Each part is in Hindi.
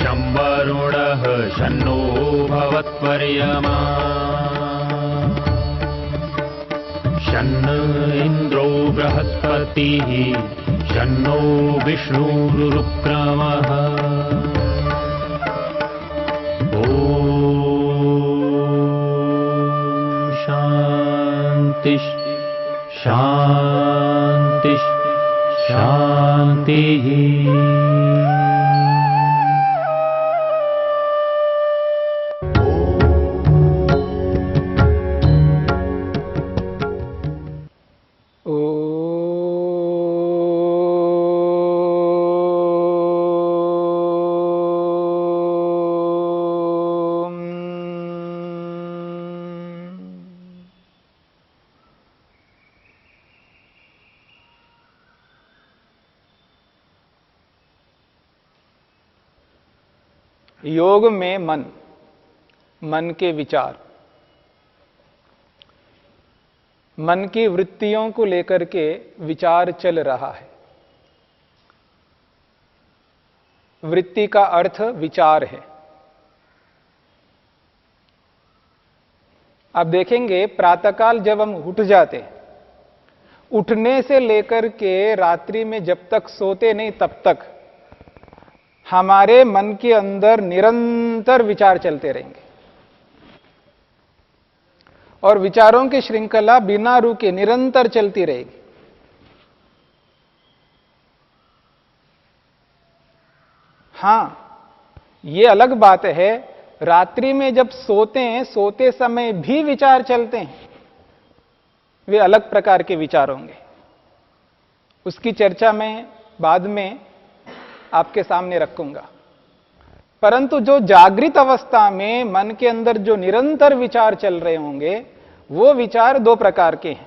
शं वरुणः शन्नो भवत्वर्यमा शन्न इन्द्रो बृहस्पतिः शन्नो विष्णुरुक्रमः ॐ शान्ति शान्ति शान्तिः। योग में मन के विचार, मन की वृत्तियों को लेकर के विचार चल रहा है। वृत्ति का अर्थ विचार है। आप देखेंगे प्रातःकाल जब हम उठ जाते, उठने से लेकर के रात्रि में जब तक सोते नहीं तब तक हमारे मन के अंदर निरंतर विचार चलते रहेंगे और विचारों की श्रृंखला बिना रुके निरंतर चलती रहेगी। हां, यह अलग बात है, रात्रि में जब सोते हैं, सोते समय भी विचार चलते हैं, वे अलग प्रकार के विचार होंगे। उसकी चर्चा मैं बाद में आपके सामने रखूंगा। परंतु जो जागृत अवस्था में मन के अंदर जो निरंतर विचार चल रहे होंगे, वो विचार दो प्रकार के हैं,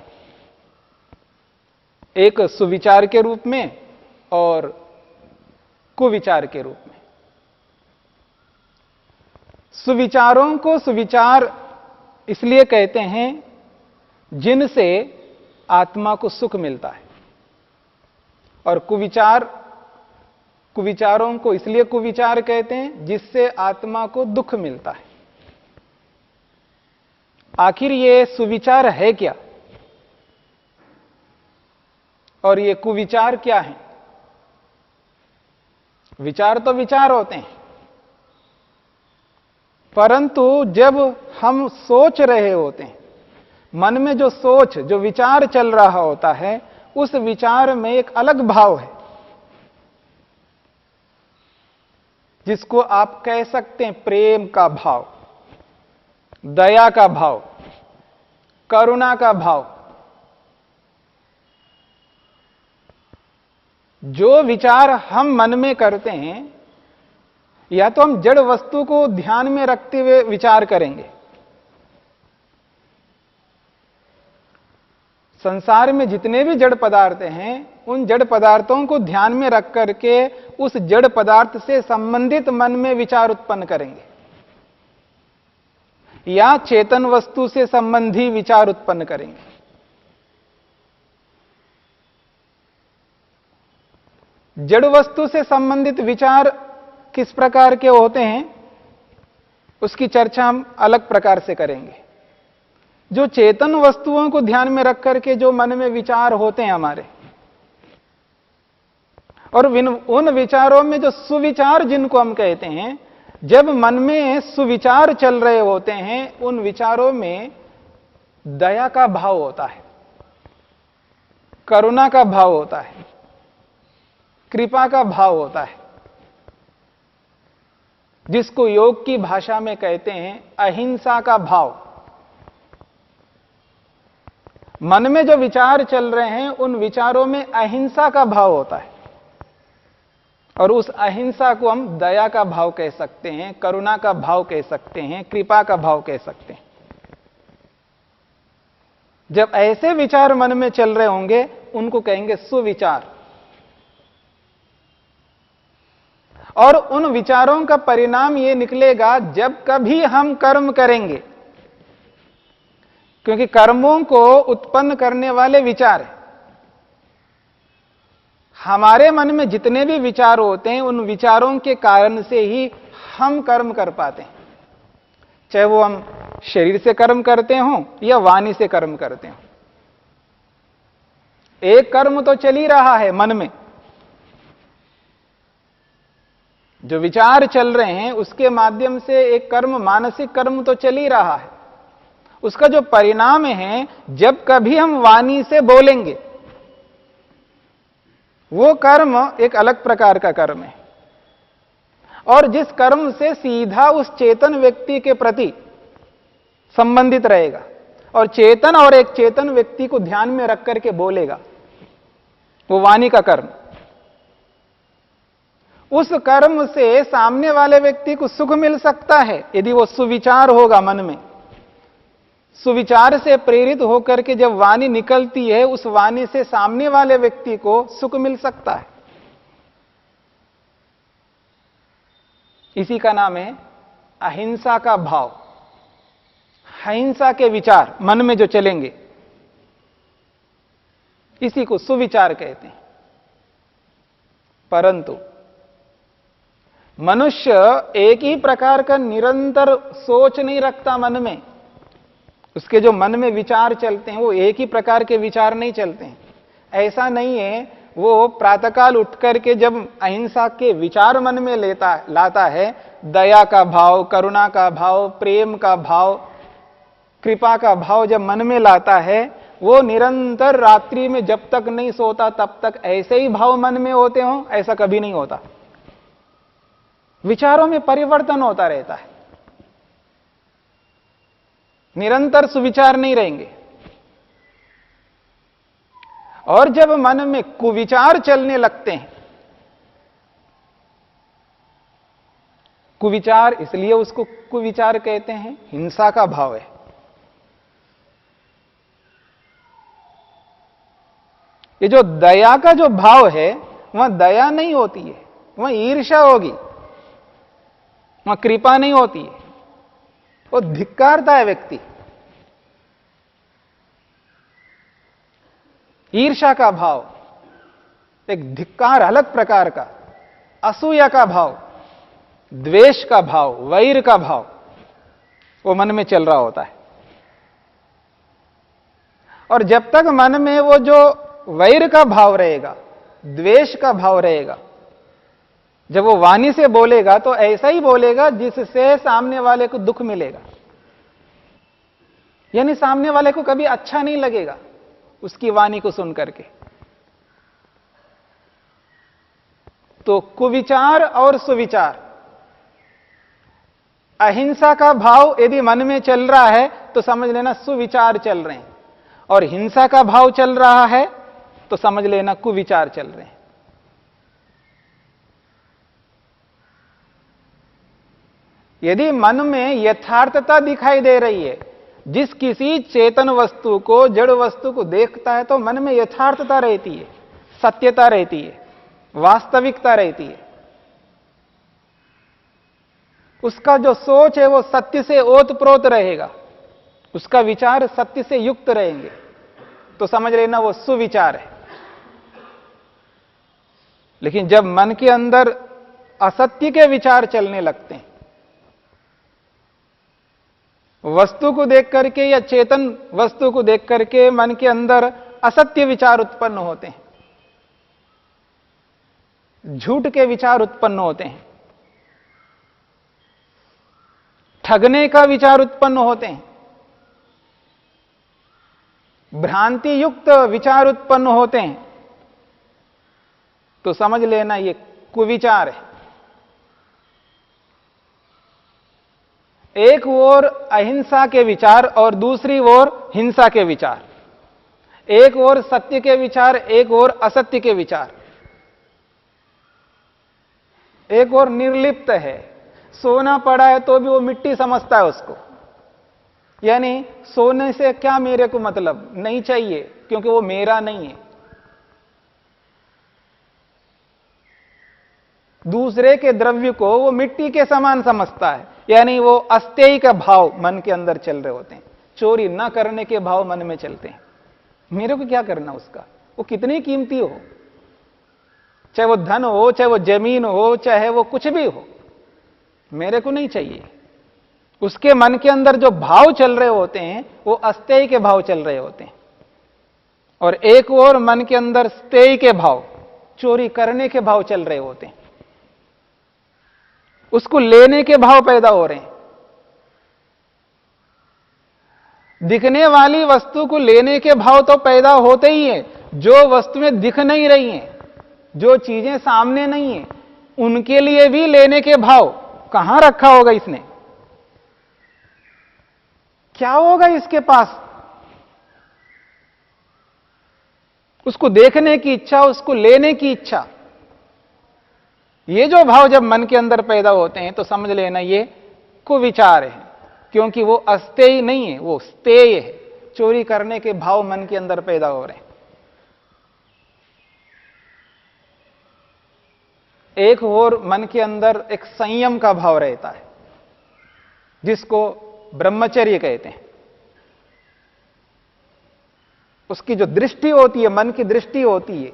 एक सुविचार के रूप में और कुविचार के रूप में। सुविचारों को सुविचार इसलिए कहते हैं जिनसे आत्मा को सुख मिलता है, और कुविचारों को इसलिए कुविचार कहते हैं जिससे आत्मा को दुख मिलता है। आखिर ये सुविचार है क्या और ये कुविचार क्या है? विचार तो विचार होते हैं, परंतु जब हम सोच रहे होते हैं, मन में जो सोच, जो विचार चल रहा होता है, उस विचार में एक अलग भाव है जिसको आप कह सकते हैं प्रेम का भाव, दया का भाव, करुणा का भाव। जो विचार हम मन में करते हैं, या तो हम जड़ वस्तु को ध्यान में रखते हुए विचार करेंगे। संसार में जितने भी जड़ पदार्थ हैं, उन जड़ पदार्थों को ध्यान में रख करके उस जड़ पदार्थ से संबंधित मन में विचार उत्पन्न करेंगे, या चेतन वस्तु से संबंधी विचार उत्पन्न करेंगे। जड़ वस्तु से संबंधित विचार किस प्रकार के होते हैं, उसकी चर्चा हम अलग प्रकार से करेंगे। जो चेतन वस्तुओं को ध्यान में रख करके जो मन में विचार होते हैं हमारे, और उन विचारों में जो सुविचार जिनको हम कहते हैं, जब मन में सुविचार चल रहे होते हैं, उन विचारों में दया का भाव होता है, करुणा का भाव होता है, कृपा का भाव होता है, जिसको योग की भाषा में कहते हैं अहिंसा का भाव। मन में जो विचार चल रहे हैं, उन विचारों में अहिंसा का भाव होता है, और उस अहिंसा को हम दया का भाव कह सकते हैं, करुणा का भाव कह सकते हैं, कृपा का भाव कह सकते हैं। जब ऐसे विचार मन में चल रहे होंगे, उनको कहेंगे सुविचार। और उन विचारों का परिणाम यह निकलेगा जब कभी हम कर्म करेंगे, क्योंकि कर्मों को उत्पन्न करने वाले विचार हैं। हमारे मन में जितने भी विचार होते हैं, उन विचारों के कारण से ही हम कर्म कर पाते हैं, चाहे वो हम शरीर से कर्म करते हों या वाणी से कर्म करते हों। एक कर्म तो चल ही रहा है मन में, जो विचार चल रहे हैं उसके माध्यम से एक कर्म, मानसिक कर्म तो चल ही रहा है। उसका जो परिणाम है, जब कभी हम वाणी से बोलेंगे, वो कर्म एक अलग प्रकार का कर्म है, और जिस कर्म से सीधा उस चेतन व्यक्ति के प्रति संबंधित रहेगा और चेतन और एक चेतन व्यक्ति को ध्यान में रख करके बोलेगा, वो वाणी का कर्म। उस कर्म से सामने वाले व्यक्ति को सुख मिल सकता है यदि वो सुविचार होगा मन में। सुविचार से प्रेरित होकर के जब वाणी निकलती है, उस वाणी से सामने वाले व्यक्ति को सुख मिल सकता है। इसी का नाम है अहिंसा का भाव। अहिंसा के विचार मन में जो चलेंगे, इसी को सुविचार कहते हैं। परंतु मनुष्य एक ही प्रकार का निरंतर सोच नहीं रखता मन में। उसके जो मन में विचार चलते हैं वो एक ही प्रकार के विचार नहीं चलते हैं। ऐसा नहीं है वो प्रातःकाल उठ करके जब अहिंसा के विचार मन में लाता है, दया का भाव, करुणा का भाव, प्रेम का भाव, कृपा का भाव जब मन में लाता है, वो निरंतर रात्रि में जब तक नहीं सोता तब तक ऐसे ही भाव मन में होते हों, ऐसा कभी नहीं होता। विचारों में परिवर्तन होता रहता है, निरंतर सुविचार नहीं रहेंगे। और जब मन में कुविचार चलने लगते हैं, कुविचार इसलिए उसको कुविचार कहते हैं, हिंसा का भाव है। ये जो दया का जो भाव है, वहां दया नहीं होती है, वहां ईर्ष्या होगी, वहां कृपा नहीं होती है, वो धिक्कारता है व्यक्ति। ईर्ष्या का भाव एक धिक्कार अलग प्रकार का, असूया का भाव, द्वेष का भाव, वैर का भाव वो मन में चल रहा होता है। और जब तक मन में वो जो वैर का भाव रहेगा, द्वेष का भाव रहेगा, जब वो वाणी से बोलेगा तो ऐसा ही बोलेगा जिससे सामने वाले को दुख मिलेगा, यानी सामने वाले को कभी अच्छा नहीं लगेगा उसकी वाणी को सुन करके। तो कुविचार और सुविचार, अहिंसा का भाव यदि मन में चल रहा है तो समझ लेना सुविचार चल रहे हैं, और हिंसा का भाव चल रहा है तो समझ लेना कुविचार चल रहे हैं। यदि मन में यथार्थता दिखाई दे रही है, जिस किसी चेतन वस्तु को, जड़ वस्तु को देखता है तो मन में यथार्थता रहती है, सत्यता रहती है, वास्तविकता रहती है। उसका जो सोच है वो सत्य से ओतप्रोत रहेगा, उसका विचार सत्य से युक्त रहेंगे, तो समझ लेना वो सुविचार है। लेकिन जब मन के अंदर असत्य के विचार चलने लगते हैं, वस्तु को देख करके या चेतन वस्तु को देख करके मन के अंदर असत्य विचार उत्पन्न होते हैं, झूठ के विचार उत्पन्न होते हैं, ठगने का विचार उत्पन्न होते हैं, भ्रांति युक्त विचार उत्पन्न होते हैं, तो समझ लेना ये कुविचार है। एक ओर अहिंसा के विचार और दूसरी ओर हिंसा के विचार, एक ओर सत्य के विचार, एक ओर असत्य के विचार, एक ओर निर्लिप्त है, सोना पड़ा है तो भी वो मिट्टी समझता है उसको, यानी सोने से क्या मेरे को मतलब नहीं चाहिए क्योंकि वो मेरा नहीं है। दूसरे के द्रव्य को वो मिट्टी के समान समझता है, यानी वो अस्तेय का भाव मन के अंदर चल रहे होते हैं, चोरी न करने के भाव मन में चलते हैं। मेरे को क्या करना उसका, वो कितनी कीमती हो, चाहे वो धन हो, चाहे वो जमीन हो, चाहे वो कुछ भी हो, मेरे को नहीं चाहिए। उसके मन के अंदर जो भाव चल रहे होते हैं वो अस्तेय के भाव चल रहे होते हैं, और एक और मन के अंदर स्तेय के भाव, चोरी करने के भाव चल रहे होते हैं। उसको लेने के भाव पैदा हो रहे हैं। दिखने वाली वस्तु को लेने के भाव तो पैदा होते ही हैं। जो वस्तुएं दिख नहीं रही हैं, जो चीजें सामने नहीं हैं, उनके लिए भी लेने के भाव कहां रखा होगा इसने? क्या होगा इसके पास? उसको देखने की इच्छा, उसको लेने की इच्छा, ये जो भाव जब मन के अंदर पैदा होते हैं तो समझ लेना ये कुविचार है, क्योंकि वो अस्तेय नहीं है, वो स्तेय है। चोरी करने के भाव मन के अंदर पैदा हो रहे हैं। एक और मन के अंदर एक संयम का भाव रहता है, जिसको ब्रह्मचर्य कहते हैं। उसकी जो दृष्टि होती है, मन की दृष्टि होती है,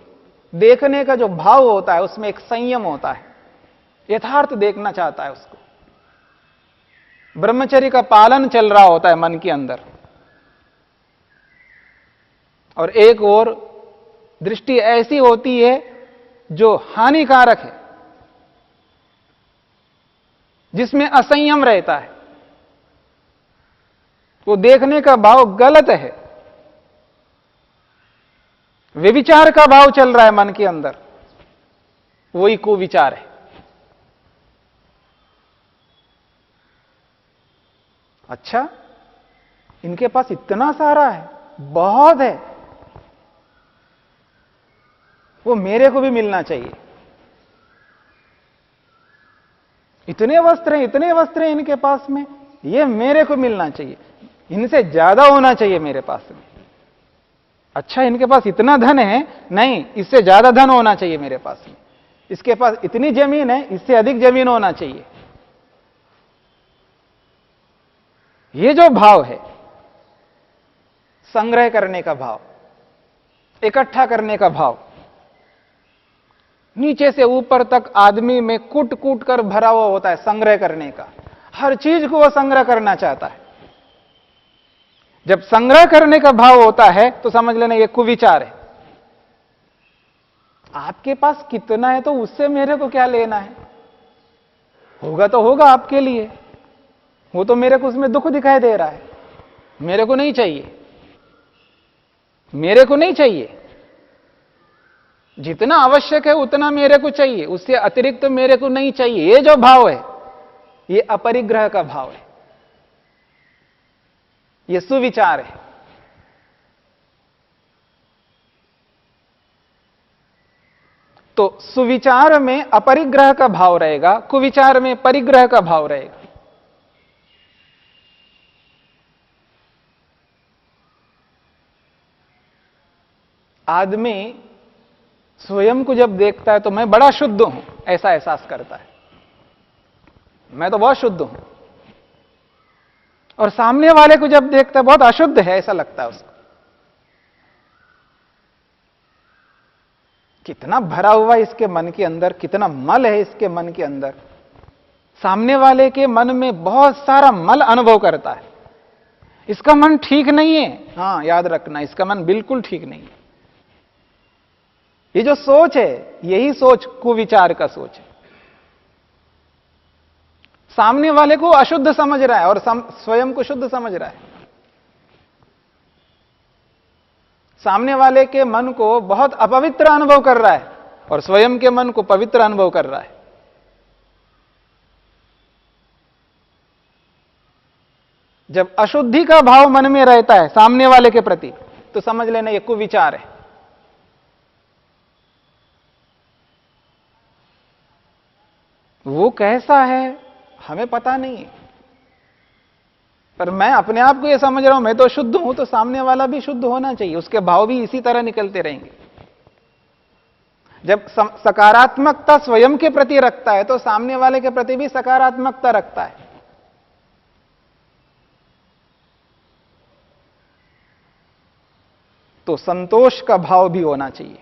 देखने का जो भाव होता है, उसमें एक संयम होता है। यथार्थ देखना चाहता है उसको। ब्रह्मचर्य का पालन चल रहा होता है मन के अंदर। और एक और दृष्टि ऐसी होती है जो हानिकारक है, जिसमें असंयम रहता है। वो देखने का भाव गलत है, व्यभिचार का भाव चल रहा है मन के अंदर, वही कुविचार है। अच्छा, इनके पास इतना सारा है, बहुत है, वो मेरे को भी मिलना चाहिए। इतने वस्त्र हैं इनके पास में, ये मेरे को मिलना चाहिए, इनसे ज्यादा होना चाहिए मेरे पास में। अच्छा, इनके पास इतना धन है, नहीं, इससे ज्यादा धन होना चाहिए मेरे पास में। इसके पास इतनी जमीन है, इससे अधिक जमीन होना चाहिए। ये जो भाव है, संग्रह करने का भाव, इकट्ठा करने का भाव, नीचे से ऊपर तक आदमी में कूट कूट कर भरा हुआ होता है संग्रह करने का। हर चीज को वह संग्रह करना चाहता है। जब संग्रह करने का भाव होता है तो समझ लेना यह कुविचार है। आपके पास कितना है तो उससे मेरे को क्या लेना है? होगा तो होगा आपके लिए, वो तो मेरे को उसमें दुख दिखाई दे रहा है। मेरे को नहीं चाहिए, मेरे को नहीं चाहिए। जितना आवश्यक है उतना मेरे को चाहिए, उससे अतिरिक्त तो मेरे को नहीं चाहिए। ये जो भाव है, ये अपरिग्रह का भाव है, ये सुविचार है। तो सुविचार में अपरिग्रह का भाव रहेगा, कुविचार में परिग्रह का भाव रहेगा। आदमी स्वयं को जब देखता है तो मैं बड़ा शुद्ध हूं, ऐसा एहसास करता है, मैं तो बहुत शुद्ध हूं। और सामने वाले को जब देखता है बहुत अशुद्ध है, ऐसा लगता है उसको। कितना भरा हुआ इसके मन के अंदर, कितना मल है इसके मन के अंदर। सामने वाले के मन में बहुत सारा मल अनुभव करता है। इसका मन ठीक नहीं है। हां, याद रखना, इसका मन बिल्कुल ठीक नहीं है। ये जो सोच है, यही सोच कुविचार का सोच है। सामने वाले को अशुद्ध समझ रहा है और स्वयं को शुद्ध समझ रहा है। सामने वाले के मन को बहुत अपवित्र अनुभव कर रहा है और स्वयं के मन को पवित्र अनुभव कर रहा है। जब अशुद्धि का भाव मन में रहता है सामने वाले के प्रति, तो समझ लेना यह कुविचार है। वो कैसा है हमें पता नहीं है, पर मैं अपने आप को यह समझ रहा हूं मैं तो शुद्ध हूं, तो सामने वाला भी शुद्ध होना चाहिए। उसके भाव भी इसी तरह निकलते रहेंगे। जब सकारात्मकता स्वयं के प्रति रखता है तो सामने वाले के प्रति भी सकारात्मकता रखता है। तो संतोष का भाव भी होना चाहिए।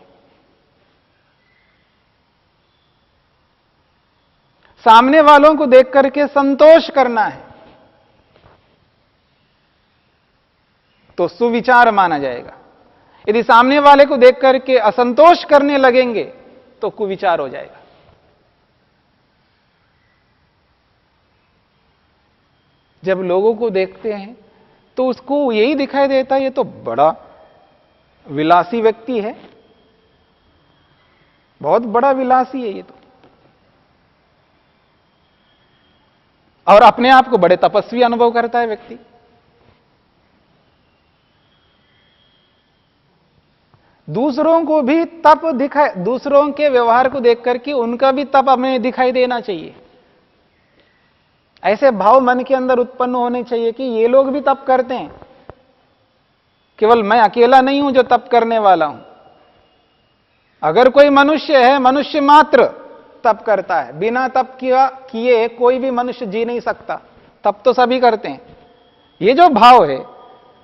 सामने वालों को देख करके संतोष करना है तो सुविचार माना जाएगा। यदि सामने वाले को देख करके असंतोष करने लगेंगे तो कुविचार हो जाएगा। जब लोगों को देखते हैं तो उसको यही दिखाई देता है ये तो बड़ा विलासी व्यक्ति है, बहुत बड़ा विलासी है ये तो, और अपने आप को बड़े तपस्वी अनुभव करता है व्यक्ति। दूसरों को भी तप दिखाई, दूसरों के व्यवहार को देख करके उनका भी तप हमें दिखाई देना चाहिए। ऐसे भाव मन के अंदर उत्पन्न होने चाहिए कि ये लोग भी तप करते हैं, केवल मैं अकेला नहीं हूं जो तप करने वाला हूं। अगर कोई मनुष्य है, मनुष्य मात्र तप करता है, बिना तप किए कोई भी मनुष्य जी नहीं सकता, तप तो सभी करते हैं। ये जो भाव है,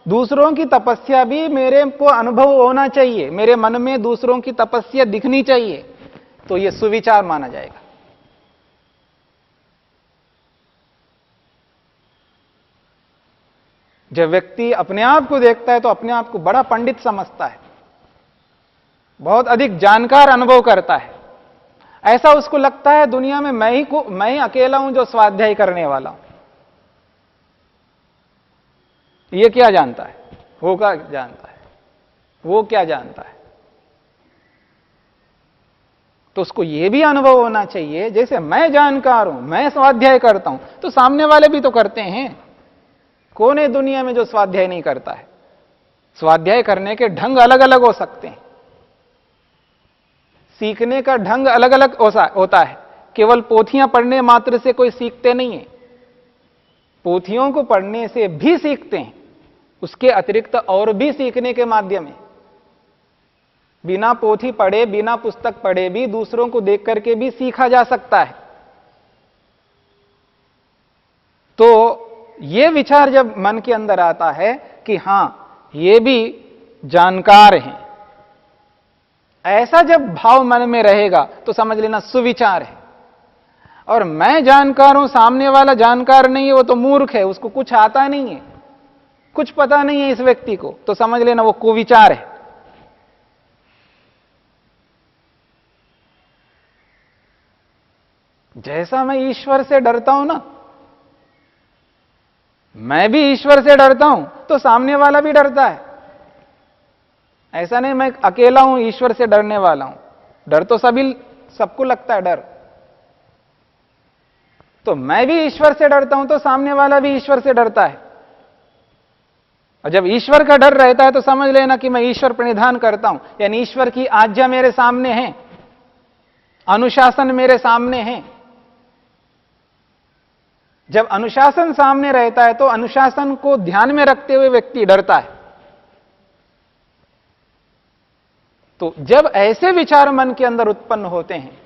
दूसरों की तपस्या भी मेरे को अनुभव होना चाहिए, मेरे मन में दूसरों की तपस्या दिखनी चाहिए, तो यह सुविचार माना जाएगा। जब व्यक्ति अपने आप को देखता है तो अपने आप को बड़ा पंडित समझता है, बहुत अधिक जानकार अनुभव करता है। ऐसा उसको लगता है दुनिया में मैं ही अकेला हूं जो स्वाध्याय करने वाला हूं। ये क्या जानता है, वो क्या जानता है, वो क्या जानता है। तो उसको यह भी अनुभव होना चाहिए जैसे मैं जानकार हूं, मैं स्वाध्याय करता हूं, तो सामने वाले भी तो करते हैं। कौन है दुनिया में जो स्वाध्याय नहीं करता है? स्वाध्याय करने के ढंग अलग अलग हो सकते हैं, सीखने का ढंग अलग अलग होता है। केवल पोथियां पढ़ने मात्र से कोई सीखते नहीं है, पोथियों को पढ़ने से भी सीखते हैं, उसके अतिरिक्त और भी सीखने के माध्यम है। बिना पोथी पढ़े, बिना पुस्तक पढ़े भी दूसरों को देख करके भी सीखा जा सकता है। तो यह विचार जब मन के अंदर आता है कि हां ये भी जानकार हैं, ऐसा जब भाव मन में रहेगा तो समझ लेना सुविचार है। और मैं जानकार हूं, सामने वाला जानकार नहीं है, वो तो मूर्ख है, उसको कुछ आता नहीं है, कुछ पता नहीं है इस व्यक्ति को, तो समझ लेना वो कुविचार है। जैसा मैं ईश्वर से डरता हूं ना, मैं भी ईश्वर से डरता हूं, तो सामने वाला भी डरता है। ऐसा नहीं मैं अकेला हूं ईश्वर से डरने वाला हूं, डर तो सबको लगता है डर। तो मैं भी ईश्वर से डरता हूं तो सामने वाला भी ईश्वर से डरता है। और जब ईश्वर का डर रहता है तो समझ लेना कि मैं ईश्वर प्रणिधान करता हूं, यानी ईश्वर की आज्ञा मेरे सामने है, अनुशासन मेरे सामने है। जब अनुशासन सामने रहता है तो अनुशासन को ध्यान में रखते हुए व्यक्ति डरता है। तो जब ऐसे विचार मन के अंदर उत्पन्न होते हैं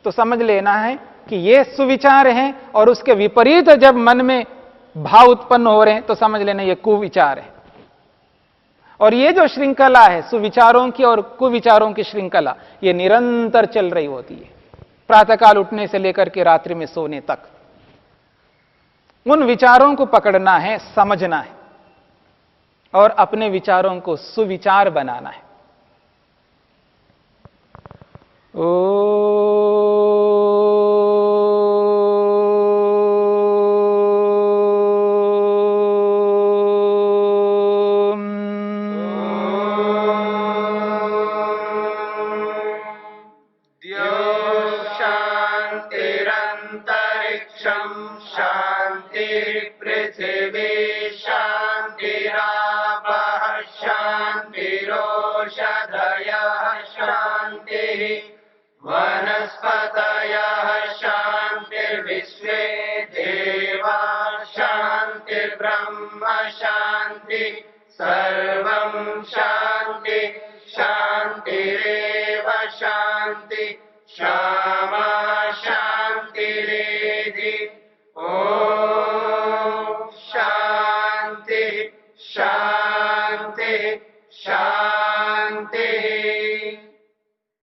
तो समझ लेना है कि ये सुविचार हैं, और उसके विपरीत जब मन में भाव उत्पन्न हो रहे हैं तो समझ लेना ये कुविचार है। और ये जो श्रृंखला है सुविचारों की और कुविचारों की श्रृंखला, ये निरंतर चल रही होती है, प्रातःकाल उठने से लेकर के रात्रि में सोने तक। उन विचारों को पकड़ना है, समझना है, और अपने विचारों को सुविचार बनाना है। शांतिरंतरिक्षं शांतिर्पृथिवी शांतिरापः शांतिरोषधयः शांतिः वनस्पतयः शांतिर्विश्वे देवा शांतिर्ब्रह्म शांति सर्वं शांति शांतिरेव शांति क्षमा शांतिरेधि। ओम शांति शांति शांति।